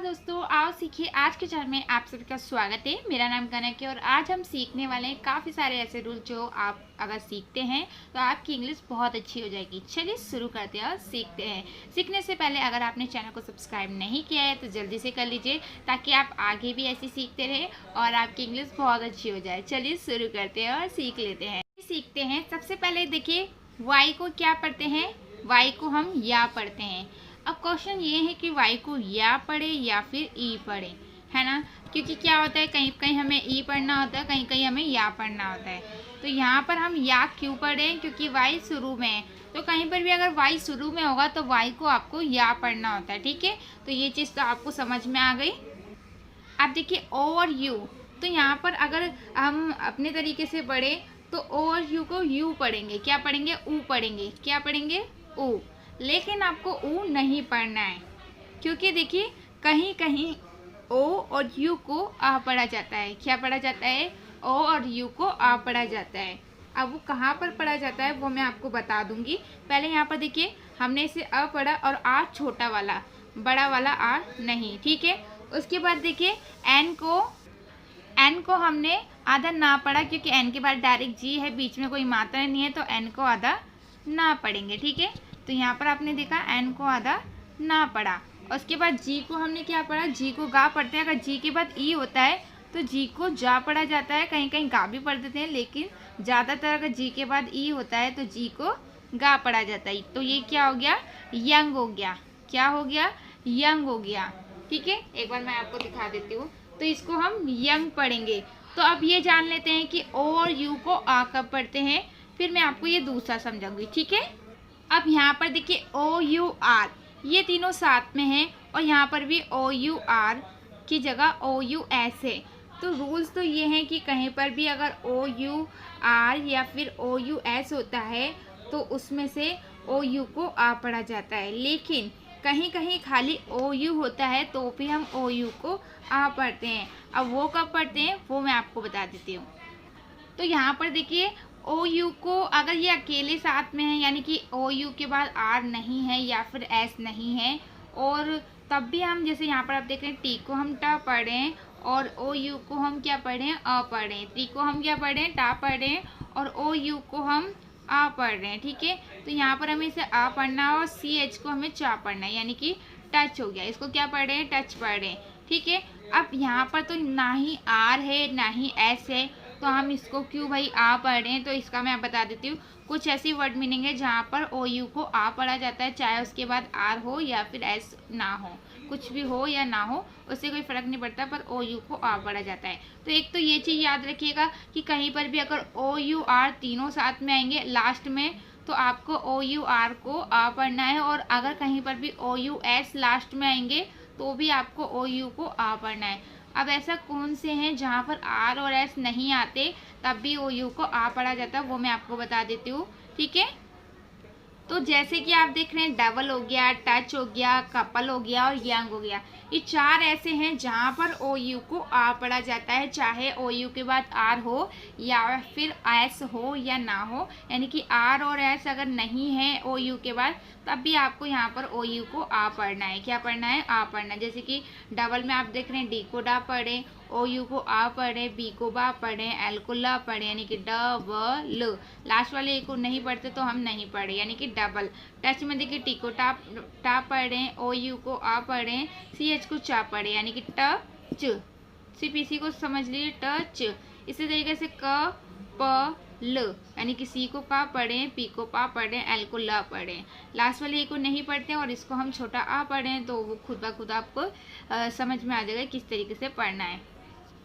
नमस्कार दोस्तों, आओ सीखिए। आज के चैनल में आप सभी का स्वागत है। मेरा नाम कनक है और आज हम सीखने वाले हैं काफ़ी सारे ऐसे रूल जो आप अगर सीखते हैं तो आपकी इंग्लिश बहुत अच्छी हो जाएगी। चलिए शुरू करते हैं और सीखते हैं। सीखने से पहले अगर आपने चैनल को सब्सक्राइब नहीं किया है तो जल्दी से कर लीजिए ताकि आप आगे भी ऐसे सीखते रहें और आपकी इंग्लिश बहुत अच्छी हो जाए। चलिए शुरू करते हैं और सीख लेते हैं। सीखते हैं। सबसे पहले देखिए, वाई को क्या पढ़ते हैं? वाई को हम या पढ़ते हैं। अब क्वेश्चन ये है कि वाई को या पढ़े या फिर ई पढ़े, है ना? क्योंकि क्या होता है, कहीं कहीं हमें ई पढ़ना होता है, कहीं कहीं हमें या पढ़ना होता है। तो यहाँ पर हम या क्यों पढ़ें? क्योंकि वाई शुरू में है, तो कहीं पर भी अगर वाई शुरू में होगा तो वाई को आपको या पढ़ना होता है। ठीक है, तो ये चीज़ तो आपको समझ में आ गई। अब देखिए ओ और यू, तो यहाँ पर अगर हम अपने तरीके से पढ़े तो ओ और यू को यू पढ़ेंगे। क्या पढ़ेंगे? ऊ पढ़ेंगे। क्या पढ़ेंगे? ऊ। लेकिन आपको ऊ नहीं पढ़ना है, क्योंकि देखिए कहीं कहीं ओ और यू को आ पढ़ा जाता है। क्या पढ़ा जाता है? ओ और यू को आ पढ़ा जाता है। अब वो कहाँ पर पढ़ा जाता है वो मैं आपको बता दूंगी। पहले यहाँ पर देखिए, हमने इसे अ पढ़ा और आ छोटा वाला, बड़ा वाला आ नहीं। ठीक है, उसके बाद देखिए एन को हमने आधा ना पढ़ा, क्योंकि एन के बाद डायरेक्ट जी है, बीच में कोई मात्रा नहीं है, तो एन को आधा ना पढ़ेंगे। ठीक है, तो यहाँ पर आपने देखा एन को आधा ना पढ़ा। उसके बाद जी को हमने क्या पढ़ा? जी को गा पढ़ते हैं। अगर जी के बाद ई होता है तो जी को जा पढ़ा जाता है, कहीं कहीं गा भी पढ़ देते हैं, लेकिन ज़्यादातर अगर जी के बाद ई होता है तो जी को गा पढ़ा जाता है। तो ये क्या हो गया? यंग हो गया। क्या हो गया? यंग हो गया। ठीक है, एक बार मैं आपको दिखा देती हूँ। तो इसको हम यंग पढ़ेंगे। तो अब ये जान लेते हैं कि ओ और यू को आ कब पढ़ते हैं, फिर मैं आपको ये दूसरा समझाऊंगी। ठीक है, अब यहाँ पर देखिए ओ यू आर, ये तीनों साथ में हैं, और यहाँ पर भी ओ यू आर की जगह ओ यू एस है। तो रूल्स तो ये हैं कि कहीं पर भी अगर ओ यू आर या फिर ओ यू एस होता है तो उसमें से ओ यू को आ पढ़ा जाता है, लेकिन कहीं कहीं खाली ओ यू होता है तो भी हम ओ यू को आ पढ़ते हैं। अब वो कब पढ़ते हैं वो मैं आपको बता देती हूँ। तो यहाँ पर देखिए ओ यू को अगर ये अकेले साथ में है, यानी कि ओ यू के बाद आर नहीं है या फिर एस नहीं है, और तब भी हम जैसे यहाँ पर आप देख रहे हैं टी को हम टा पढ़ें और ओ यू को हम क्या पढ़ें? अ पढ़ें। टी को हम क्या पढ़ें? टा पढ़ें, और ओ यू को हम आ पढ़ रहे हैं। ठीक है, तो यहाँ पर हमें इसे आ पढ़ना है और सी एच को हमें चा पढ़ना है, यानी कि टच हो गया। इसको क्या पढ़ रहे हैं? टच पढ़ रहे हैं। ठीक है, अब यहाँ पर तो ना ही आर है ना ही एस है, तो हम इसको क्यों भाई आ पढ़ रहे हैं? तो इसका मैं बता देती हूँ। कुछ ऐसी वर्ड मीनिंग है जहाँ पर ओ यू को आ पढ़ा जाता है, चाहे उसके बाद आर हो या फिर एस ना हो, कुछ भी हो या ना हो उससे कोई फर्क नहीं पड़ता, पर ओ यू को आ पढ़ा जाता है। तो एक तो ये चीज़ याद रखिएगा कि कहीं पर भी अगर ओ यू आर तीनों साथ में आएंगे लास्ट में तो आपको ओ यू आर को आ पढ़ना है, और अगर कहीं पर भी ओ यू एस लास्ट में आएंगे तो भी आपको ओ यू को आ पढ़ना है। अब ऐसा कौन से हैं जहाँ पर आर और एस नहीं आते तब भी ओ यू को आ पढ़ा जाता है, वो मैं आपको बता देती हूँ। ठीक है, तो जैसे कि आप देख रहे हैं डबल हो गया, टच हो गया, कपल हो गया और यंग हो गया। ये चार ऐसे हैं जहाँ पर ओ यू को आ पढ़ा जाता है, चाहे ओ यू के बाद आर हो या फिर एस हो या ना हो, यानी कि आर और एस अगर नहीं है ओ यू के बाद तब भी आपको यहाँ पर ओ यू को आ पढ़ना है। क्या पढ़ना है? आ पढ़ना है। जैसे कि डबल में आप देख रहे हैं डी को डा पढ़े, ओ यू को आ पढ़े, बी को बा पढ़े, एल को ला पढ़े, यानी कि डबल। लास्ट वाले ए को नहीं पढ़ते तो हम नहीं पढ़े, यानी कि डबल। टच में देखिए टी को टा पढ़े, ओ यू को आ पढ़े, सी एच को चा पढ़े, यानी कि टच। सिर्फ इसी को समझ लीजिए, टच। इसी तरीके से क प ल, यानी कि सी को का पढ़ें, पी को पा पढ़ें, एल को ला पढ़ें। लास्ट वाले ए को नहीं पढ़ते और इसको हम छोटा आ पढ़ें, तो वो खुद ब खुद आपको समझ में आ जाएगा किस तरीके से पढ़ना है।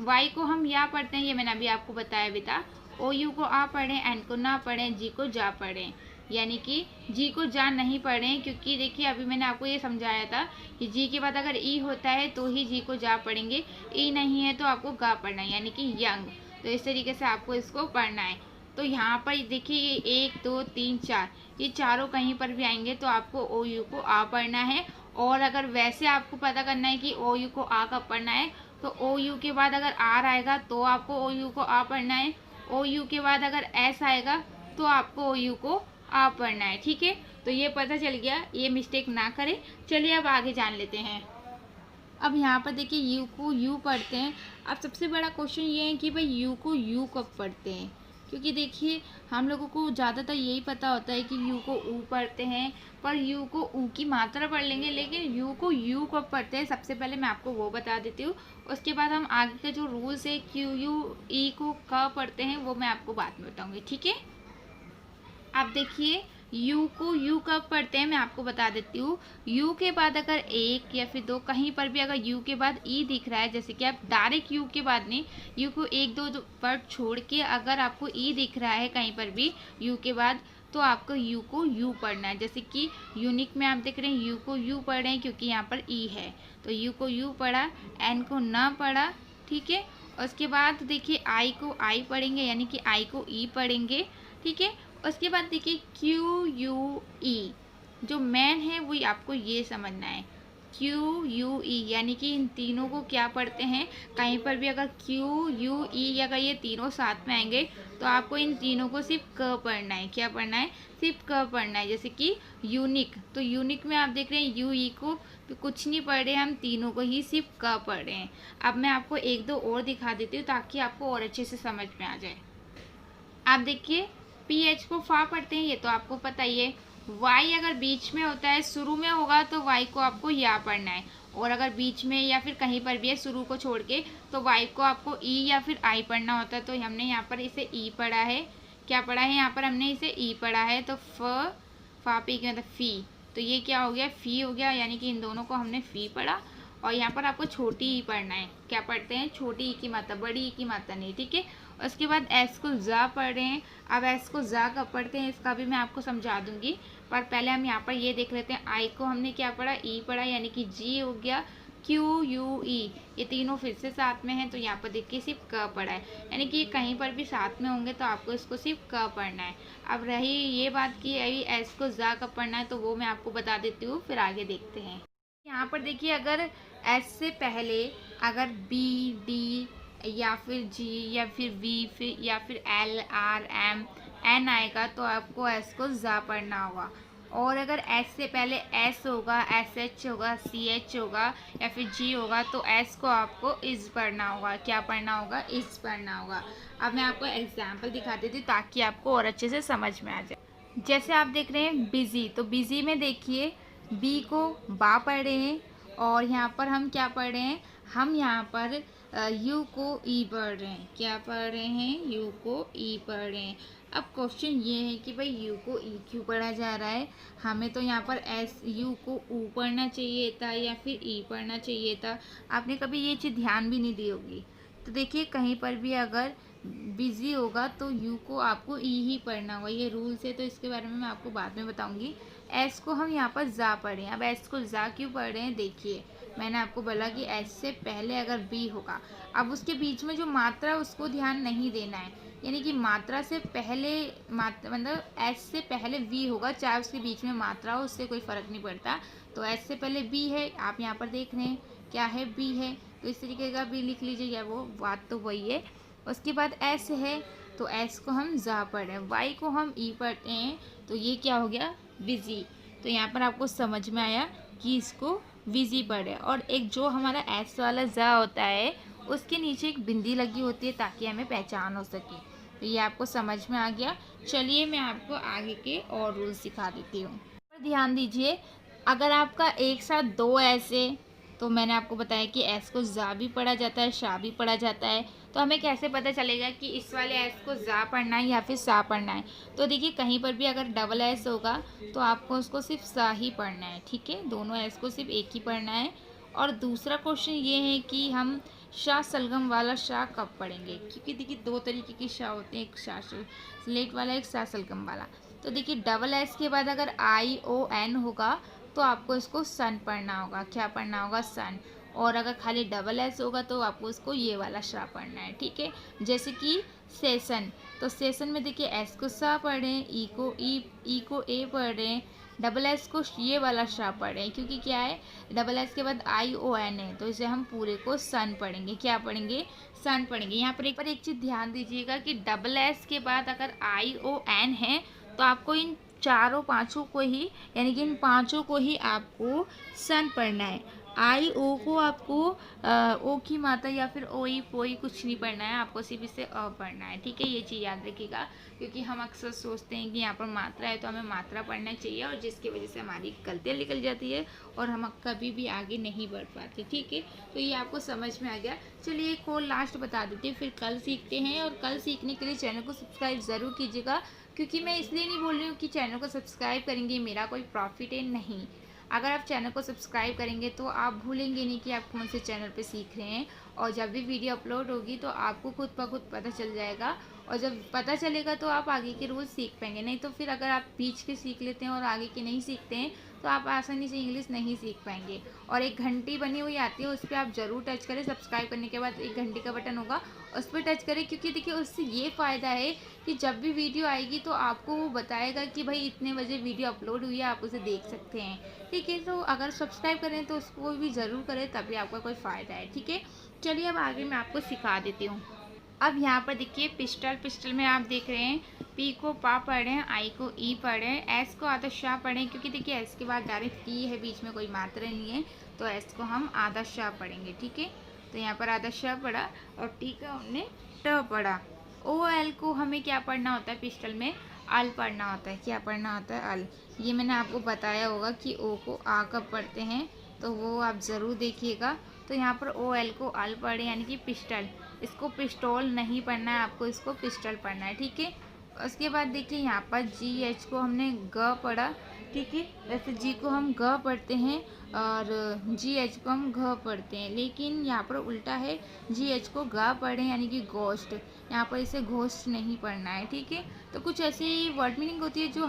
वाई को हम या पढ़ते हैं, ये मैंने अभी आपको बताया बेटा। ओ यू को आ पढ़ें, एन को ना पढ़ें, जी को जा पढ़ें, यानी कि जी को जा नहीं पढ़ें, क्योंकि देखिए अभी मैंने आपको ये समझाया था कि जी के बाद अगर ई होता है तो ही जी को जा पढ़ेंगे, ई नहीं है तो आपको गा पढ़ना है, यानी कि यंग। तो इस तरीके से आपको इसको पढ़ना है। तो यहाँ पर देखिए ये 1 2 3 4, ये चारों कहीं पर भी आएंगे तो आपको ओ यू को आ पढ़ना है। और अगर वैसे आपको पता करना है कि ओ यू को आ कब पढ़ना है, तो ओ यू के बाद अगर आर आएगा तो आपको ओ यू को आ पढ़ना है, ओ यू के बाद अगर एस आएगा तो आपको ओ यू को आ पढ़ना है। ठीक है, तो ये पता चल गया, ये मिस्टेक ना करें। चलिए अब आगे जान लेते हैं। अब यहाँ पर देखिए यू को यू पढ़ते हैं। अब सबसे बड़ा क्वेश्चन ये है कि भाई यू को यू कब पढ़ते हैं, क्योंकि देखिए हम लोगों को ज़्यादातर यही पता होता है कि यू को ऊ पढ़ते हैं, पर यू को ऊ की मात्रा पढ़ लेंगे, लेकिन यू को यू कब पढ़ते हैं सबसे पहले मैं आपको वो बता देती हूँ। उसके बाद हम आगे के जो रूल्स है क्यू यू ई को कब पढ़ते हैं वो मैं आपको बाद में बताऊँगी, ठीक है। आप देखिए यू को यू कब पढ़ते हैं मैं आपको बता देती हूँ। यू के बाद अगर एक या फिर दो कहीं पर भी अगर यू के बाद ई दिख रहा है, जैसे कि आप डायरेक्ट यू के बाद नहीं, यू को एक दो वर्ड छोड़ के अगर आपको ई दिख रहा है कहीं पर भी यू के बाद, तो आपको यू को यू पढ़ना है। जैसे कि यूनिक में आप देख रहे हैं यू को यू पढ़ रहे हैं क्योंकि यहाँ पर ई है, तो यू को यू पढ़ा, एन को ना पढ़ा, ठीक है। उसके बाद देखिए आई को आई पढ़ेंगे, यानी कि आई को ई पढ़ेंगे, ठीक है। उसके बाद देखिए क्यू यू ई जो मैन है वो आपको ये समझना है, क्यू यू ई यानी कि इन तीनों को क्या पढ़ते हैं। कहीं पर भी अगर क्यू यू ई अगर ये तीनों साथ में आएंगे तो आपको इन तीनों को सिर्फ क पढ़ना है। क्या पढ़ना है? सिर्फ क पढ़ना है। जैसे कि यूनिक, तो यूनिक में आप देख रहे हैं यू ई को तो कुछ नहीं पढ़ रहे, हम तीनों को ही सिर्फ क पढ़ रहे हैं। अब मैं आपको एक दो और दिखा देती हूँ ताकि आपको और अच्छे से समझ में आ जाए। आप देखिए पी एच को फा पढ़ते हैं, ये तो आपको पता ही है। वाई अगर बीच में होता है, शुरू में होगा तो वाई को आपको या पढ़ना है, और अगर बीच में या फिर कहीं पर भी है शुरू को छोड़ के तो वाई को आपको ई या फिर आई पढ़ना होता है। तो हमने यहाँ पर इसे ई पढ़ा है। क्या पढ़ा है? यहाँ पर हमने इसे ई पढ़ा है, तो फा पी के मतलब फी, तो ये क्या हो गया? फी हो गया, यानी कि इन दोनों को हमने फी पढ़ा। और यहाँ पर आपको छोटी ई पढ़ना है। क्या पढ़ते हैं? छोटी ई की मात्रा, बड़ी ई की मात्रा नहीं, ठीक है। उसके बाद एस को जा पढ़ रहे हैं। अब एस को जा कब पढ़ते हैं इसका भी मैं आपको समझा दूंगी, पर पहले हम यहाँ पर ये देख लेते हैं। आई को हमने क्या पढ़ा? ई पढ़ा, यानी कि जी हो गया। क्यू यू ई ये तीनों फिर से साथ में हैं, तो यहाँ पर देखिए सिर्फ क पढ़ा है, यानी कि कहीं पर भी साथ में होंगे तो आपको इसको सिर्फ क पढ़ना है। अब रही ये बात कि अभी एस को जा कब पढ़ना है, तो वो मैं आपको बता देती हूँ, फिर आगे देखते हैं। यहाँ पर देखिए अगर एस से पहले अगर बी डी या फिर जी या फिर वी फिर या फिर एल आर एम एन आएगा तो आपको एस को जा पढ़ना होगा। और अगर एस से पहले एस होगा, एस एच होगा, सी एच होगा या फिर जी होगा तो एस को आपको इज पढ़ना होगा। क्या पढ़ना होगा? इज पढ़ना होगा। अब मैं आपको एग्जाम्पल दिखा देती हूँ ताकि आपको और अच्छे से समझ में आ जाए। जैसे आप देख रहे हैं बिजी, तो बिजी में देखिए बी को बा पढ़ रहे हैं, और यहाँ पर हम क्या पढ़ रहे हैं? हम यहाँ पर यू को ई पढ़ रहे हैं। क्या पढ़ रहे हैं? यू को ई पढ़ रहे हैं। अब क्वेश्चन ये है कि भाई यू को ई क्यों पढ़ा जा रहा है? हमें तो यहाँ पर एस यू को ऊ पढ़ना चाहिए था या फिर ई पढ़ना चाहिए था। आपने कभी ये चीज़ ध्यान भी नहीं दी होगी। तो देखिए कहीं पर भी अगर बिजी होगा तो यू को आपको ई ही पढ़ना होगा, ये रूल्स है, तो इसके बारे में मैं आपको बाद में बताऊंगी। एस को हम यहाँ पर जा पढ़े हैं। अब एस को जा क्यों पढ़ रहे हैं? देखिए मैंने आपको बोला कि एस से पहले अगर बी होगा, अब उसके बीच में जो मात्रा है उसको ध्यान नहीं देना है, यानी कि मात्रा से पहले मतलब एस से पहले वी होगा, चाहे उसके बीच में मात्रा हो उससे कोई फ़र्क नहीं पड़ता। तो एस से पहले बी है, आप यहाँ पर देख रहे हैं क्या है? बी है, तो इस तरीके का बी लिख लीजिए, या वो बात तो वही है। उसके बाद एस है, तो एस को हम जा पढ़ रहे हैं, वाई को हम ई पढ़ते हैं, तो ये क्या हो गया? बिजी। तो यहाँ पर आपको समझ में आया कि इसको विजी पढ़े। और एक जो हमारा एस वाला जा होता है उसके नीचे एक बिंदी लगी होती है ताकि हमें पहचान हो सके। तो ये आपको समझ में आ गया। चलिए मैं आपको आगे के और रूल्स सिखा देती हूँ। ध्यान दीजिए, अगर आपका एक साथ दो ऐसे, तो मैंने आपको बताया कि एस को जा भी पढ़ा जाता है, शा भी पढ़ा जाता है, तो हमें कैसे पता चलेगा कि इस वाले एस को जा पढ़ना है या फिर सा पढ़ना है? तो देखिए कहीं पर भी अगर डबल एस होगा तो आपको उसको सिर्फ सा ही पढ़ना है, ठीक है, दोनों एस को सिर्फ एक ही पढ़ना है। और दूसरा क्वेश्चन ये है कि हम शाह सलगम वाला शाह कब पढ़ेंगे, क्योंकि देखिए दो तरीके की शाह होते हैं, एक शाह स्लेट वाला, एक शाह सलगम वाला। तो देखिए डबल एस के बाद अगर आई ओ एन होगा तो आपको इसको सन पढ़ना होगा। क्या पढ़ना होगा? सन। और अगर खाली डबल एस होगा तो आपको इसको ये वाला शा पढ़ना है, ठीक है। जैसे कि सेशन, तो सेशन में देखिए एस को सा पढ़ रहे हैं, ई को ए पढ़ रहे हैं, डबल एस को ये वाला शा पढ़ रहे हैं, क्योंकि क्या है? डबल एस के बाद आई ओ एन है, तो इसे हम पूरे को सन पढ़ेंगे। क्या पढ़ेंगे? सन पढ़ेंगे। यहाँ पर एक चीज़ ध्यान दीजिएगा कि डबल एस के बाद अगर आई ओ एन है तो आपको इन चारों पांचों को ही, यानी कि इन पांचों को ही आपको सन पढ़ना है। आई ओ को आपको ओ की मात्रा या फिर ओई पोई कुछ नहीं पढ़ना है, आपको सिर्फ इसे अ पढ़ना है, ठीक है। ये चीज़ याद रखिएगा, क्योंकि हम अक्सर सोचते हैं कि यहाँ पर मात्रा है तो हमें मात्रा पढ़ना चाहिए, और जिसकी वजह से हमारी गलतियाँ निकल जाती है और हम कभी भी आगे नहीं बढ़ पाते, ठीक है। तो ये आपको समझ में आ गया। चलिए एक और लास्ट बता देती हूँ, फिर कल सीखते हैं। और कल सीखने के लिए चैनल को सब्सक्राइब ज़रूर कीजिएगा, क्योंकि मैं इसलिए नहीं बोल रही हूँ कि चैनल को सब्सक्राइब करेंगे मेरा कोई प्रॉफिट है, नहीं। अगर आप चैनल को सब्सक्राइब करेंगे तो आप भूलेंगे नहीं कि आप कौन से चैनल पे सीख रहे हैं, और जब भी वीडियो अपलोड होगी तो आपको खुद ब खुद पता चल जाएगा, और जब पता चलेगा तो आप आगे के रूल्स सीख पाएंगे। नहीं तो फिर अगर आप बीच के सीख लेते हैं और आगे के नहीं सीखते हैं तो आप आसानी से इंग्लिश नहीं सीख पाएंगे। और एक घंटी बनी हुई आती है, उस पर आप ज़रूर टच करें। सब्सक्राइब करने के बाद एक घंटी का बटन होगा, उस पर टच करें, क्योंकि देखिए उससे ये फ़ायदा है कि जब भी वीडियो आएगी तो आपको वो बताएगा कि भाई इतने बजे वीडियो अपलोड हुई है, आप उसे देख सकते हैं, ठीक है। तो अगर सब्सक्राइब करें तो उसको भी ज़रूर करें, तभी आपका कोई फ़ायदा है, ठीक है। चलिए अब आगे मैं आपको सिखा देती हूँ। अब यहाँ पर देखिए पिस्टल, पिस्टल में आप देख रहे हैं पी को पा पढ़ रहे हैं, आई को ई पढ़ रहे हैं, एस को आधा शाह पढ़ें, क्योंकि देखिए एस के बाद डायरेक्ट टी है, बीच में कोई मात्रा नहीं है, तो एस को हम आधा शाह पढ़ेंगे, ठीक है। तो यहाँ पर आधा शाह पढ़ा, और टी का हमने ट पढ़ा। ओ एल को हमें क्या पढ़ना होता है पिस्टल में, अल पढ़ना होता है। क्या पढ़ना होता है, अल। ये मैंने आपको बताया होगा कि ओ को आ कब पढ़ते हैं, तो वो आप ज़रूर देखिएगा। तो यहाँ पर ओ एल को अल पढ़े, यानी कि पिस्टल। इसको पिस्टोल नहीं पढ़ना है, आपको इसको पिस्टल पढ़ना है, ठीक है। उसके बाद देखिए यहाँ पर जी एच को हमने ग पढ़ा, ठीक है। वैसे जी को हम ग पढ़ते हैं और जी एच को हम घ पढ़ते हैं, लेकिन यहाँ पर उल्टा है, जी एच को ग पढ़ें यानी कि गोश्त। यहाँ पर इसे घोस्ट नहीं पढ़ना है, ठीक है। तो कुछ ऐसी वर्ड मीनिंग होती है जो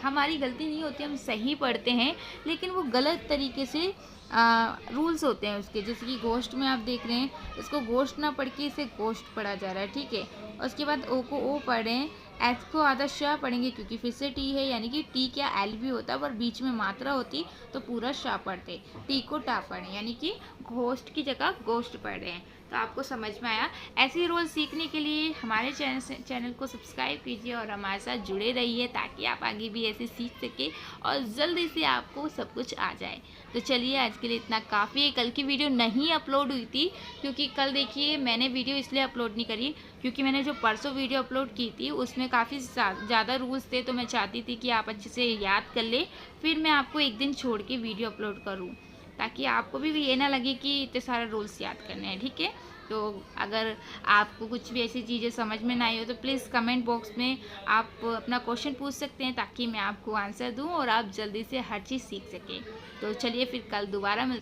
हमारी गलती नहीं होती, हम सही पढ़ते हैं, लेकिन वो गलत तरीके से रूल्स होते हैं उसके। जैसे कि गोश्त में आप देख रहे हैं, इसको गोश्त ना पढ़ के इसे गोश्त पढ़ा जा रहा है, ठीक है। उसके बाद ओ को ओ पढ़ें, एस को आधा शाह पढ़ेंगे, क्योंकि फिर से टी है, यानी कि टी क्या एल भी होता है, पर बीच में मात्रा होती तो पूरा शाह पढ़ते। टी को टा पढ़ें, यानी कि घोस्ट की जगह गोश्त पढ़ रहे हैं। तो आपको समझ में आया। ऐसे रोल सीखने के लिए हमारे चैनल को सब्सक्राइब कीजिए और हमारे साथ जुड़े रहिए, ताकि आप आगे भी ऐसे सीख सके और जल्दी से आपको सब कुछ आ जाए। तो चलिए आज के लिए इतना काफ़ी है। कल की वीडियो नहीं अपलोड हुई थी, क्योंकि कल देखिए मैंने वीडियो इसलिए अपलोड नहीं करी, क्योंकि मैंने जो परसों वीडियो अपलोड की थी उसमें काफ़ी ज़्यादा रूल्स थे, तो मैं चाहती थी कि आप अच्छे से याद कर ले, फिर मैं आपको एक दिन छोड़ के वीडियो अपलोड करूँ, ताकि आपको भी ये ना लगे कि इतने सारे रूल्स याद करने हैं, ठीक है। तो अगर आपको कुछ भी ऐसी चीज़ें समझ में ना आई हो तो प्लीज़ कमेंट बॉक्स में आप अपना क्वेश्चन पूछ सकते हैं, ताकि मैं आपको आंसर दूं और आप जल्दी से हर चीज़ सीख सकें। तो चलिए फिर कल दोबारा मिलते हैं।